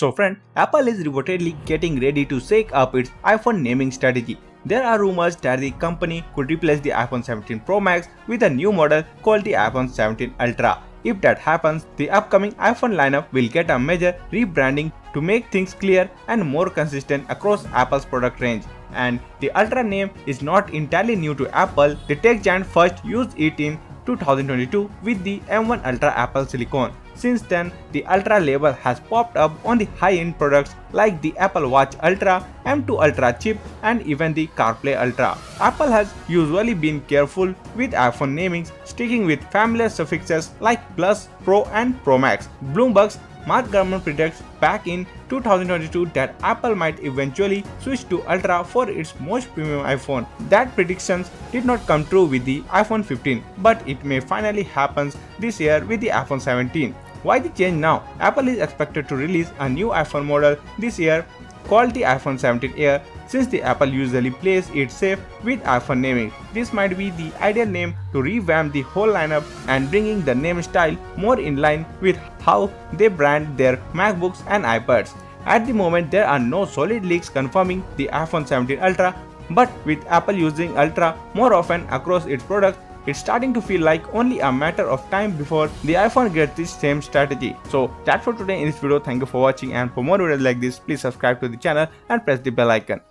So friend, Apple is reportedly getting ready to shake up its iPhone naming strategy. There are rumors that the company could replace the iPhone 17 Pro Max with a new model called the iPhone 17 Ultra. If that happens, the upcoming iPhone lineup will get a major rebranding to make things clear and more consistent across Apple's product range. And the Ultra name is not entirely new to Apple. The tech giant first used it in 2022 with the M1 Ultra Apple Silicon. Since then, the Ultra label has popped up on the high-end products like the Apple Watch Ultra, M2 Ultra chip, and even the CarPlay Ultra. Apple has usually been careful with iPhone namings, sticking with familiar suffixes like Plus, Pro, and Pro Max. Bloomberg's Mark Gurman predicts back in 2022 that Apple might eventually switch to Ultra for its most premium iPhone. That predictions did not come true with the iPhone 15, but it may finally happen this year with the iPhone 17. Why the change now? Apple is expected to release a new iPhone model this year called the iPhone 17 Air. Since the Apple usually plays it safe with iPhone naming, this might be the ideal name to revamp the whole lineup and bringing the name style more in line with how they brand their MacBooks and iPads. At the moment, there are no solid leaks confirming the iPhone 17 Ultra, but with Apple using Ultra more often across its products, it's starting to feel like only a matter of time before the iPhone gets this same strategy. So that's for today in this video. Thank you for watching, and for more videos like this, please subscribe to the channel and press the bell icon.